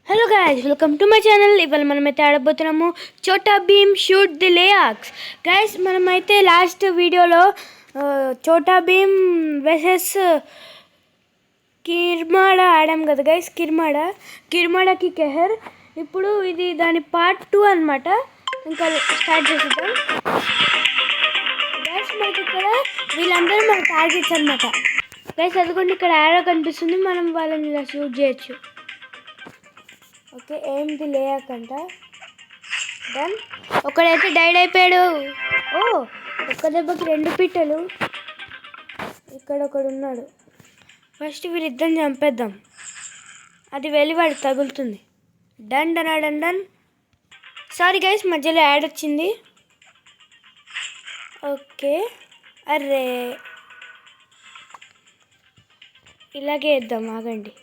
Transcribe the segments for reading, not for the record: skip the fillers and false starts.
Hello guys, welcome to my channel. ఇవాళ మనమైతే ఆడబోతున్నాము Chhota Bheem shoot the లేయాక్స్. Guys, మనమైతే లాస్ట్ వీడియోలో చోటా భీమ్ వెసెస్ కిర్మాడా ఆడాం కదా గైస్. కిర్మాడాకి కెహర్. ఇప్పుడు ఇది దాని పార్ట్ 2 అనమాట. ఇంకా స్టార్ట్ చేసేద్దాం గైస్. మనకి ఇక్కడ వీళ్ళందరూ మన టార్గెట్స్ అనమాట గైస్. అదిగోండి, ఇక్కడ యారో కనిపిస్తుంది. మనం వాళ్ళని ఇలా షూట్ చేయొచ్చు. ఓకే, ఏంది లేయకంట. డన్. ఒకడైతే డైడ్ అయిపోయాడు. ఓ, ఒక్క దెబ్బకి 2 పిట్టలు. ఇక్కడ ఒకడు ఉన్నాడు. ఫస్ట్ వీరిద్దరిని చంపేద్దాం. అది వెళ్ళి వాడికి తగులుతుంది. Done done done done. Sorry guys, మధ్యలో యాడ్ వచ్చింది. ఓకే, అర్రే ఇలాగే వేద్దాం. ఆగండి.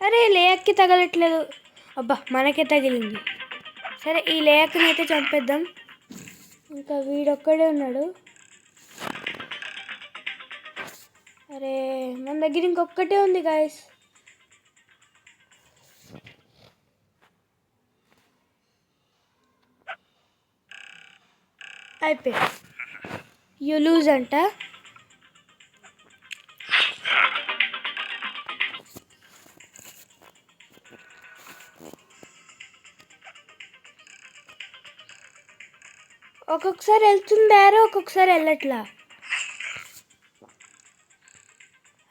అరే, లేయక్కి తగలట్లేదు. అబ్బా, మనకే తగిలింది. సరే, ఈ లేయక్ని అయితే చంపేద్దాం. ఇంకా వీడొక్కడే ఉన్నాడు. అరే, మన దగ్గర ఇంకొక్కటే ఉంది గాయస్. అయిపోయి యూ లూజ్ అంట. ఒక్కొక్కసారి వెళ్తుందారో, ఒక్కొక్కసారి వెళ్ళట్లా.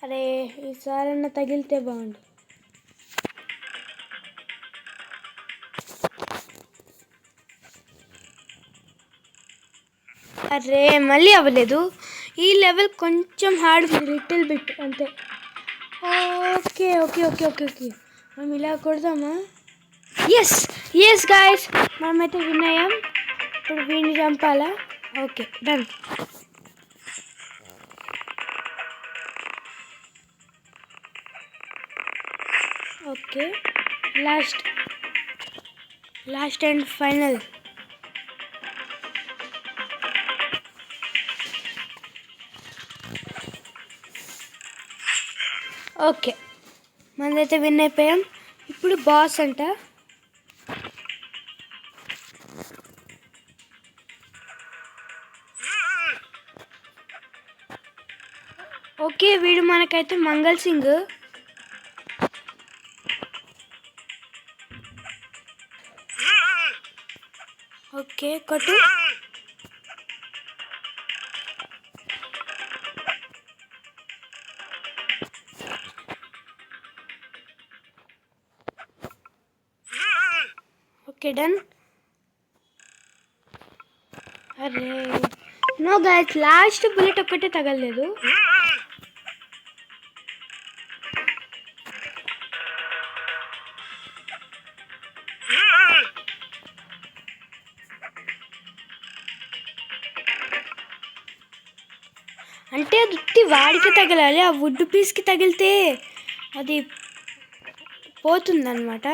అరే, ఈసారన్నా తగిలితే బాగుండు. అరే, మళ్ళీ అవ్వలేదు. ఈ లెవెల్ కొంచెం హార్డ్, లిటిల్ బిట్ అంతే. Okay okay okay okay okay మనం ఇలా కొడదామా? ఎస్ ఎస్ గాయస్, మనమైతే విన్ అయ్యాం. ఇప్పుడు వీడిని చంపాలా? Okay, done. Okay, last and final. Okay, మనదైతే విన్ అయిపోయాం. ఇప్పుడు బాస్ అంట. ఓకే, వీడు మనకైతే మంగళ్ సింగ్. ఓకే, కొట్టు. Okay, done. అరే నో గైస్, లాస్ట్ బుల్లెట్ ఒక్కటే తగలలేదు. అంటే అది ఉత్తి వాడికి తగలాలి. ఆ వుడ్ పీస్కి తగిలితే అది పోతుందన్నమాట.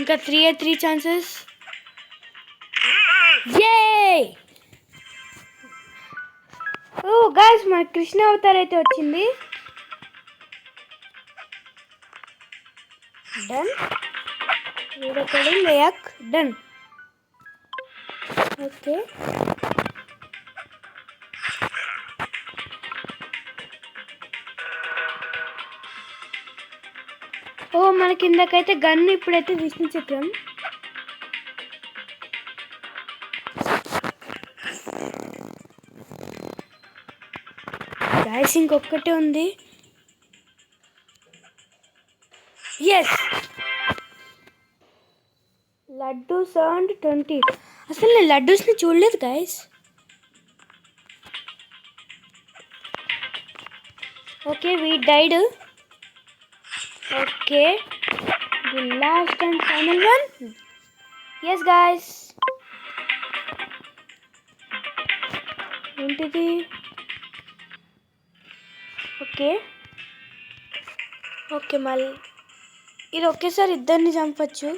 ఇంకా 3 ఛాన్సెస్. ఓ గాయ్స్, మన కృష్ణ అవతార్ అయితే వచ్చింది. డన్. వీడొకడు లేయక్. డన్. ఓకే, ఓ మన కిందకైతే గన్ను ఇప్పుడైతే విష్ణు చక్రం. గాయస్, ఇంకొక్కటే ఉంది. Yes, laddoos and 20. అసలు నేను లడ్డూస్ని చూడలేదు guys. Okay, we died. Okay, the last and final one. Yes guys, ఏంటిది? ఓకే ఓకే, మళ్ళీ ఇది ఒకేసారి ఇద్దరిని చంపచ్చు.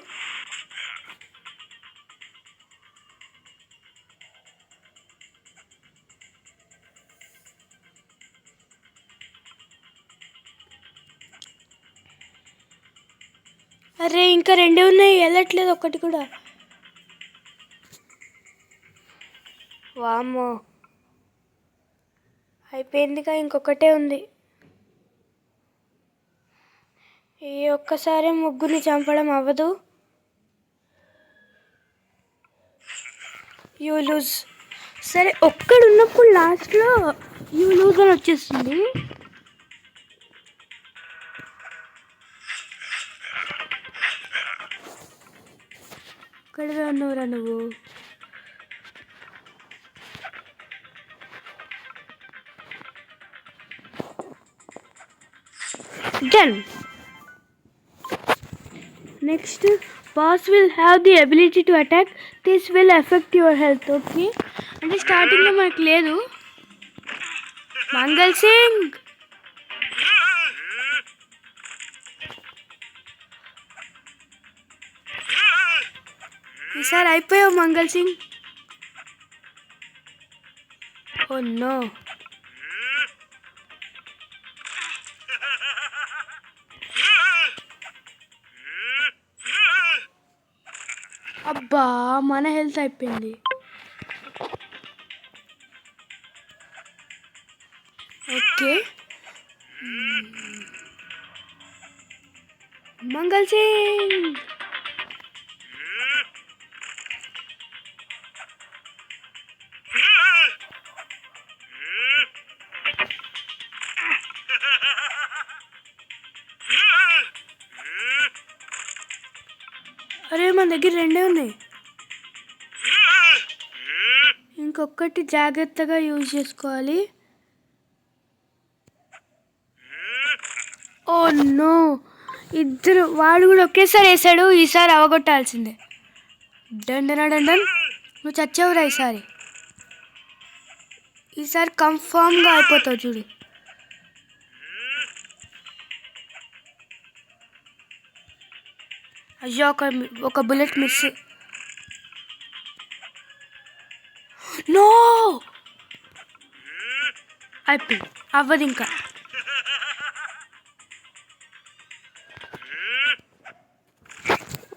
అరే ఇంకా 2 ఉన్నాయి, వెళ్ళట్లేదు ఒక్కటి కూడా. వామ్మో, అయిపోయిందిగా, ఇంకొకటే ఉంది. ఈ ఒక్కసారి ముగ్గురిని చంపడం అవ్వదు. You lose. సరే, ఒక్కడున్నప్పుడు లాస్ట్లో యూ లూజ్ అని వచ్చేస్తుంది. ఒక్కడివే ఉన్నావురా నువ్వు. Done. Next, boss will have the ability to attack. This will effect your health. Okay, అంటే స్టార్టింగ్లో మనకు లేదు. మంగళ్ సింగ్, ఈసారి అయిపోయావు మంగళ్ సింగ్. Oh no. అబ్బా, మన హెల్త్ అయిపోయింది. ఓకే, మంగళ్ సింగ్. అరే మన దగ్గర 2 ఉన్నాయి, ఇంకొకటి జాగ్రత్తగా యూజ్ చేసుకోవాలి. ఓ నో, ఇద్దరు, వాడు కూడా ఒకేసారి వేసాడు. ఈసారి అవగొట్టాల్సిందే. డండన డండన్, నువ్వు చచ్చావురా ఈసారి. ఈసారి కన్ఫామ్గా అయిపోతావు చూడు. అయ్యో, ఒక బుల్లెట్ మిస్. నో, అయిపోయింది, అవ్వదు ఇంకా.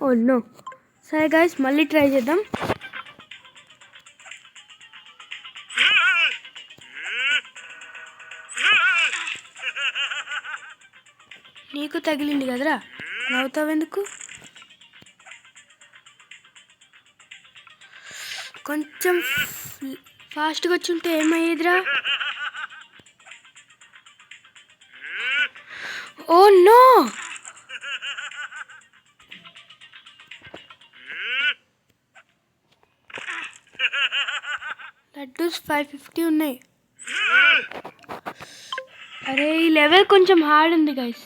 Oh no. సరే గైస్, మళ్ళీ ట్రై చేద్దాం. నీకు తగిలింది కదరా, నవ్వుతావెందుకు? కొంచెం ఫాస్ట్గా వచ్చి ఉంటే ఏమయ్యేదిరా. Oh no. లడ్డూస్ 550 ఉన్నాయి. అరే, ఈ లెవెల్ కొంచెం హార్డ్ ఉంది guys.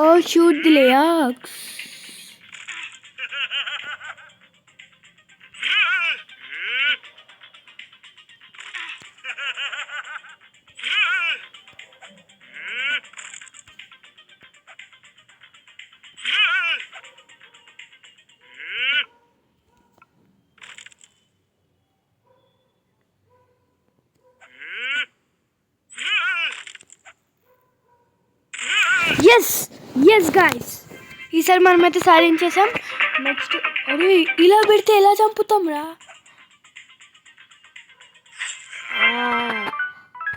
Oh, shoot the layups. Yes yes guys, ఈసారి మనమైతే సాధించేసాం. నెక్స్ట్, అరే ఇలా పెడితే ఎలా చంపుతాం రా.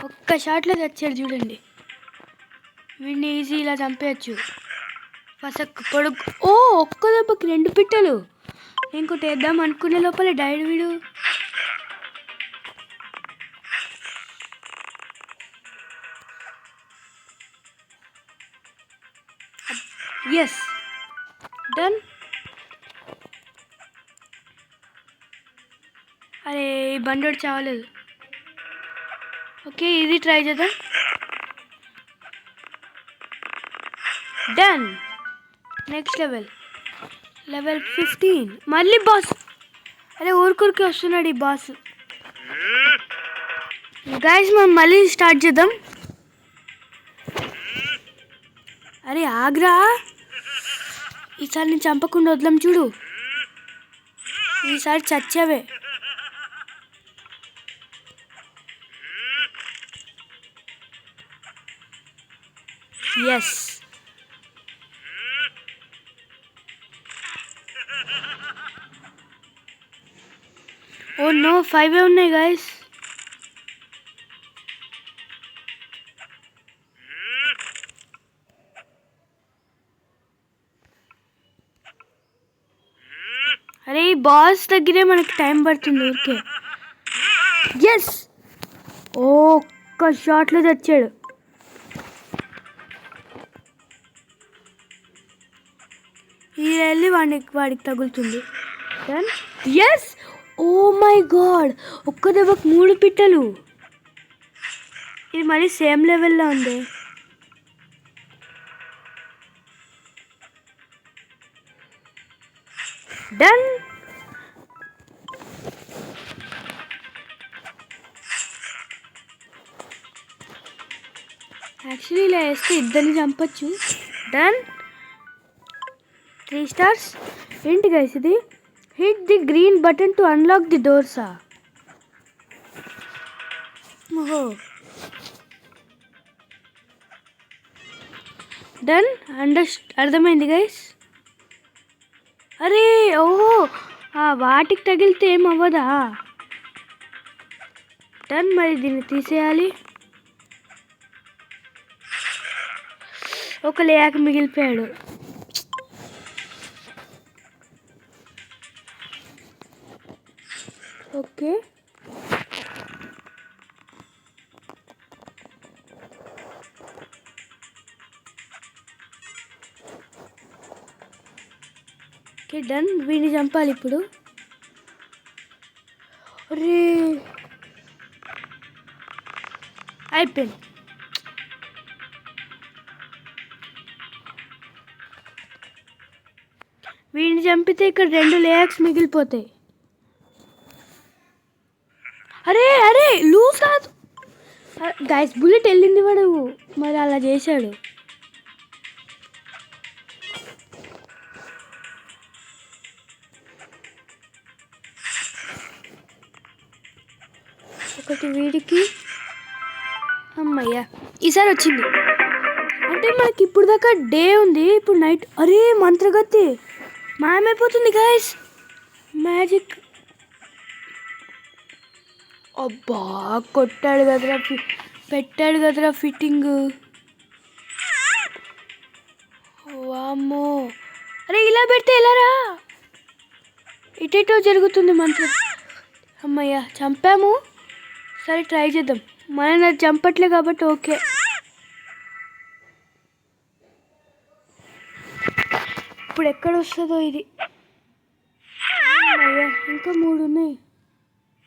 ఒక్క షాట్లో చచ్చాడు చూడండి. వీడిని ఈజీ ఇలా చంపేయచ్చు. పసక్ పొడుగు. ఓ, ఒక్క దెబ్బకి 2 పిట్టలు. ఇంకోటి వేద్దాం అనుకునే లోపలే డైడ్ వీడు. Yes, done. అరే, ఈ బండోడు చావలేదు. ఓకే, ఇది ట్రై చేద్దాం. డన్. Next level 15. మళ్ళీ బాస్. అరే, ఊరికూరికి వస్తున్నాడు ఈ బాస్. గైస్, మనం మళ్ళీ స్టార్ట్ చేద్దాం. అరే ఆగ్రా, ఈసారి నేను చంపకుండా వదలం చూడు. ఈసారి చచ్చావే. ఎస్. ఓ నో, 5 ఉన్నాయి గైస్. అరే ఈ బాస్ దగ్గరే మనకి టైం పడుతుంది ఊరికే. ఎస్, ఒక్క షాట్లో తెచ్చాడు. ఈ వెళ్ళి వాడికి తగులుతుంది. Done. Yes, oh my god, ఒక్క దెబ్బకు 3 పిట్టలు. ఇది మళ్ళీ సేమ్ లెవెల్లో ఉంది. డన్. యాక్చువల్లీ ఇలా వేస్తే ఇద్దరిని చంపచ్చు. డన్. 3 స్టార్స్. ఏంటి గైస్ ఇది? Hit the green button to unlock the డోర్సా? ఓహో. డన్. అర్థమైంది గైస్. అరే ఓహో, వాటికి తగిలితే ఏమవ్వదా? డన్. మరి దీన్ని తీసేయాలి. ఒక లేయాక మిగిలిపోయాడు. Okay, okay done. వీడిని చంపాలి ఇప్పుడు. అరే అయిపోయింది. వీడిని చంపితే ఇక్కడ 2 లేయర్స్ మిగిలిపోతాయి. అరే అరే లూజ్ కాదు గైస్, బుల్లెట్ వెళ్ళింది వాడు, మరి అలా చేశాడు. ఒకటి వీడికి. అమ్మయ్యా, ఈసారి వచ్చింది. అంటే మనకి ఇప్పుడు దాకా డే ఉంది, ఇప్పుడు నైట్. అరే మంత్రగతి మాయమైపోతుంది గైస్. మ్యాజిక్. అబ్బా కొట్టాడు కదరా, పెట్టాడు కదరా ఫిట్టింగ్. వామ్మో. అరే ఇలా పెడితే ఎలారా? ఇటేటో జరుగుతుంది మంత్రం. అమ్మయ్యా చంపాము. సరే ట్రై చేద్దాం. మనం అది చంపట్లే కాబట్టి ఓకే. ఇప్పుడు ఎక్కడ వస్తుందో ఇది. అమ్మయ్యా ఇంకా 3 ఉన్నాయి,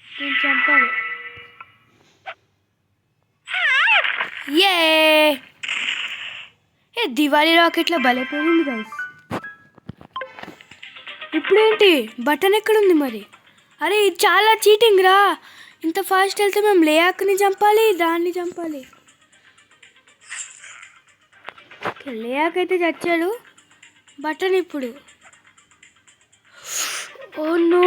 నేను చంపాలి. ఏ దివాళీ రాకెట్లో భలేపోయింది గైస్. ఇప్పుడేంటి బటన్ ఎక్కడుంది మరి? అరే ఇది చాలా చీటింగ్ రా. ఇంత ఫాస్ట్ వెళ్తే మేము లేయాక్ని చంపాలి, దాన్ని చంపాలి. లేయాక్ అయితే చచ్చాడు. బటన్ ఇప్పుడు. Oh no.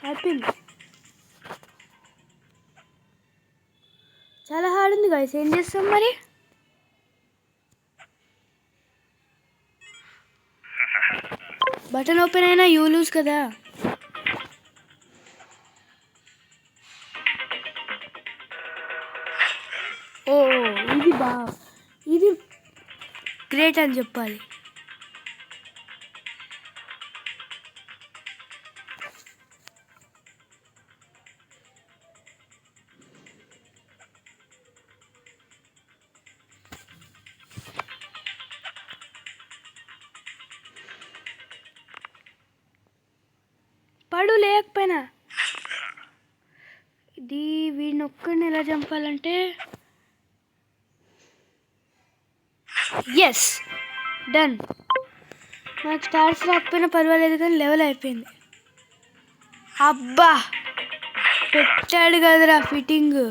అయిపోయింది. చాలా హార్డ్ ఉంది గైస్, ఏం చేస్తాం మరి? బటన్ ఓపెన్ అయినా యూ లూజ్ కదా. ఓ ఇది గ్రేట్ అని చెప్పాలి. పడు లేకపోయినా. ఇది వీడిని ఒక్కడిని ఎలా చంపాలంటే, ఎస్ డన్. నాకు స్టార్స్ రాకపోయినా పర్వాలేదు కానీ లెవెల్ అయిపోయింది. అబ్బా పెట్టాడు కదరా ఫిట్టింగ్,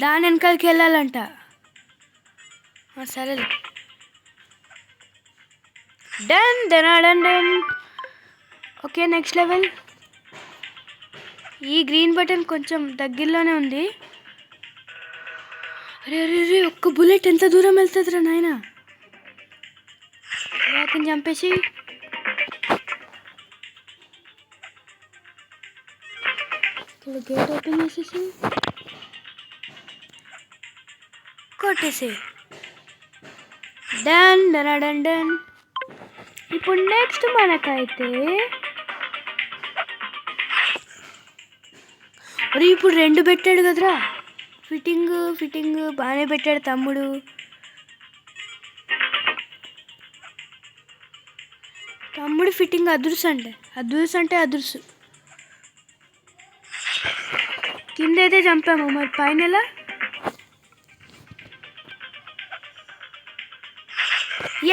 దాని వెనకాలకి వెళ్ళాలంట. సరే done done done done. Okay next level. ఈ గ్రీన్ బటన్ కొంచెం దగ్గరలోనే ఉంది. అరే అరే అరే ఒక్క బుల్లెట్ ఎంత దూరం వెళ్తుందిరా నాయన. లేకని చంపేసి ఇక్కడ గేట్ ఓపెన్ చేసేసి కొట్టేసి డన్ డన్ డన్ డన్. ఇప్పుడు నెక్స్ట్ మనకైతే అరే ఇప్పుడు 2 పెట్టాడు కదరా. ఫిట్టింగ్ బాగానే పెట్టాడు తమ్ముడు. ఫిట్టింగ్ అదుర్స్ అంటే అదుర్సు. కింద అయితే చంపాము, మరి పైన ఎలా?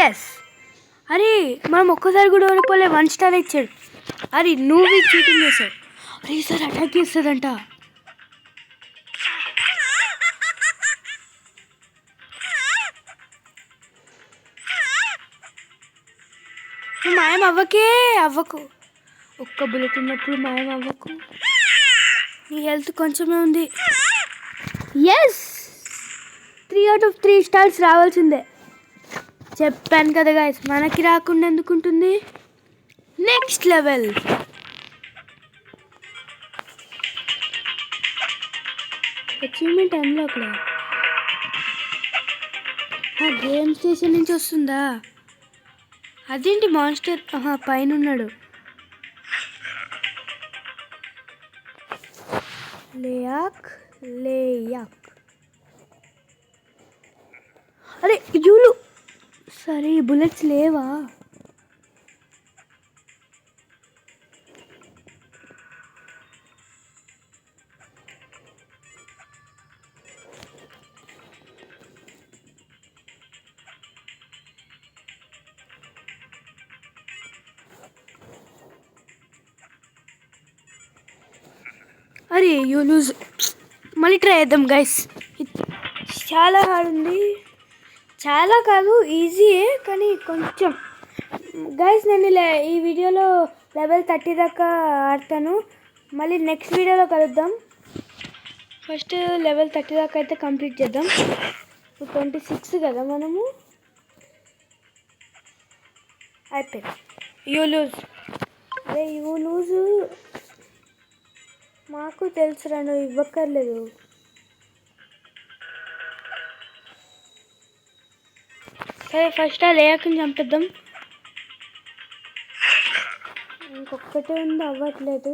ఎస్. అరే మనం ఒక్కసారి కూడా ఓడిపోలే, 1 స్టార్ ఇచ్చాడు. అరే నువ్వు చీటింగ్ చేసావు. అరే ఈసారి అటాక్ చేస్తుందంట. మాయం అవ్వకు. ఒక్క బుల్లెట్ ఉన్నప్పుడు మాయం అవ్వకు. నీ హెల్త్ కొంచెమే ఉంది. ఎస్ 3 out of 3 స్టార్స్ రావాల్సిందే. చెప్పాను కదా గైస్, మనకి రాకుండా ఎందుకుంటుంది. Next level. Achievement unlock. Game station నుంచి వస్తుందా? అదేంటి మాన్స్టర్ పైన ఉన్నాడు. లేయాక్. అరే యూలు సరే ఈ బుల్లెట్స్ లేవా? అరే యూ లూజ్. మళ్ళీ ట్రై చేద్దాం గైస్. చాలా హార్డ్ ఉంది. చాలా కాదు, ఈజీయే కానీ కొంచెం. గైస్ నేను ఈ వీడియోలో లెవెల్ 30 దాకా ఆడతాను. మళ్ళీ నెక్స్ట్ వీడియోలో కలుద్దాం. ఫస్ట్ లెవెల్ 30 దాకా అయితే కంప్లీట్ చేద్దాం. 26 కదా మనము. అయిపోయింది. You lose. అరే యూ లూజు మాకు తెలుసురా, నువ్వు ఇవ్వక్కర్లేదు. సరే ఫస్ట్ ఆ లేయర్ని చంపిద్దాం. ఇంకొక్కటే ఉంది, అవ్వట్లేదు.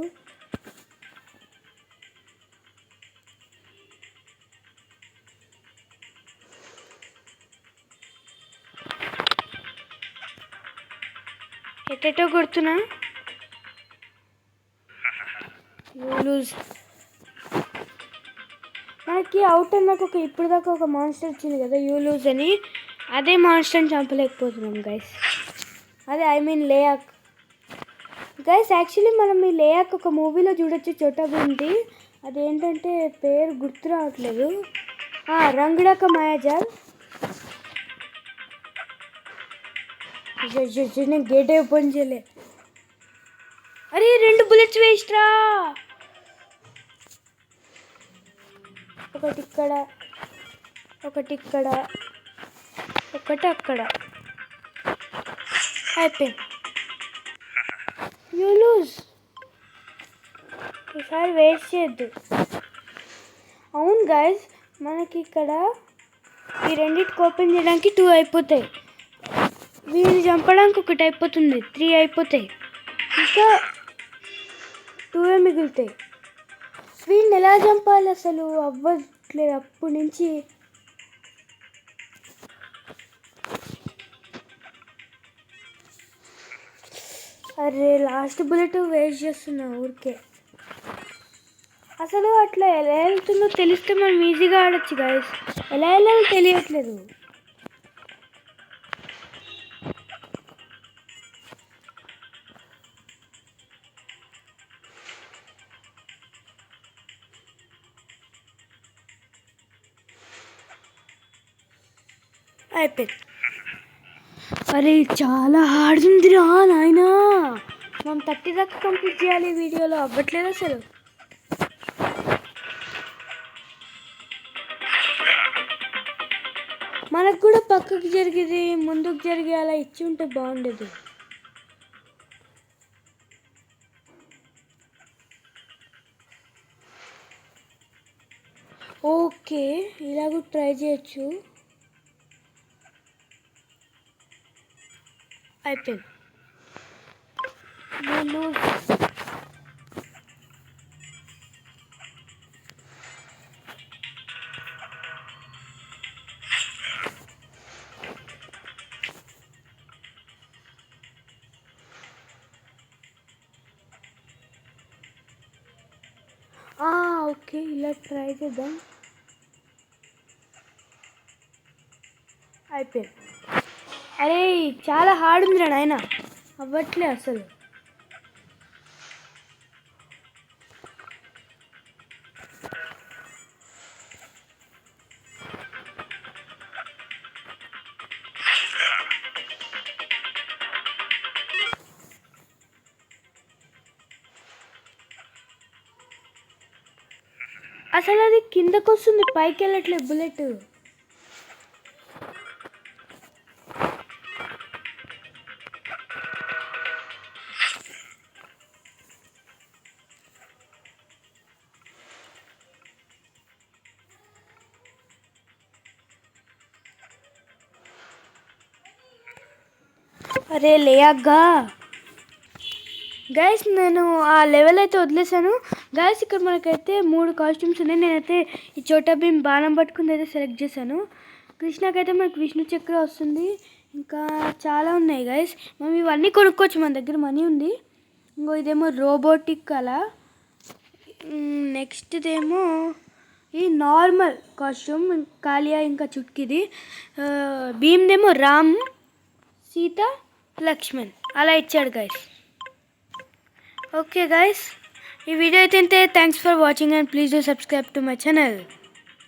ఎట్టెటో కొడుతున్నా. లూజ్. మనకి అవుట్ అన్నాక ఇప్పుడు దాకా ఒక మాన్స్టర్ వచ్చింది కదా యూ లూజ్ అని. అదే మాన్స్టర్ని చంపలేకపోతున్నాం గైస్. అదే ఐ మీన్ లేయాక్. గైస్ యాక్చువల్లీ మనం ఈ లేయాక్ ఒక మూవీలో చూడొచ్చు, చోటా భీమ్ది. అదేంటంటే పేరు గుర్తు రావట్లేదు. రంగడక మాయాజాల్. నేను గేట్ ఓపెన్ చేయలే. అరే 2 బుల్లెట్స్ వేస్ట్ రా. ఒకటి ఇక్కడ, ఒకటి అక్కడ. అయిపోయింది. You lose. ఈసారి వేస్ట్ చేయొద్దు. అవును గైస్, మనకి ఇక్కడ ఈ రెండింటికి ఓపెన్ చేయడానికి 2 అయిపోతాయి. వీడిని చంపడానికి 1 అయిపోతుంది, 3 అయిపోతాయి. ఇంకా 2 మిగులుతాయి. వీడిని ఎలా చంపాలి అసలు అవ్వట్లేదు అప్పటి నుంచి. అరే లాస్ట్ బుల్లెట్ వేస్ట్ చేస్తున్నా ఊరికే. అసలు అట్లా ఎలా వెళ్తుందో తెలిస్తే మనం ఈజీగా ఆడొచ్చు గైస్. ఎలా వెళ్ళాలో తెలియట్లేదు. అయిపోయింది. అరే చాలా హార్డ్ ఉందిరా నాయనా. మనం 30 దాకా కంప్లీట్ చేయాలి ఈ వీడియోలో, అవ్వట్లేదు అసలు. మనకు కూడా పక్కకు జరిగేది ముందుకు జరిగే అలా ఇచ్చి ఉంటే బాగుండేది. ఓకే, ఇలాగూ ట్రై చేయొచ్చు. అయిపోయింది. నేను ఓకే, ఇలా ట్రై చేద్దాం. అయిపోయింది. అరే చాలా హార్డ్ ఉందిరా నాయన, అవ్వట్లే అసలు. అసలు అది కిందకు వస్తుంది, పైకి వెళ్ళట్లేదు బుల్లెట్. అరే లేయగ్గా గైస్, నేను ఆ లెవెల్ అయితే వదిలేసాను. గైస్ ఇక్కడ మనకైతే 3 కాస్ట్యూమ్స్ ఉన్నాయి. నేనైతే ఈ చోటా భీమ్ బాణం పట్టుకుని అయితే సెలెక్ట్ చేశాను. కృష్ణకైతే మనకు విష్ణు చక్ర వస్తుంది. ఇంకా చాలా ఉన్నాయి గైస్, మనం ఇవన్నీ కొనుక్కోవచ్చు, మన దగ్గర మనీ ఉంది. ఇంకో ఇదేమో రోబోటిక్ అలా. నెక్స్ట్దేమో ఈ నార్మల్ కాస్ట్యూమ్ కాళియా ఇంకా చుట్కిది. భీమ్దేమో రామ్, సీత, లక్ష్మణ్ అలా ఇచ్చాడు గైస్. ఓకే గైస్, ఈ వీడియో అయితే thanks for watching and please do subscribe to my channel.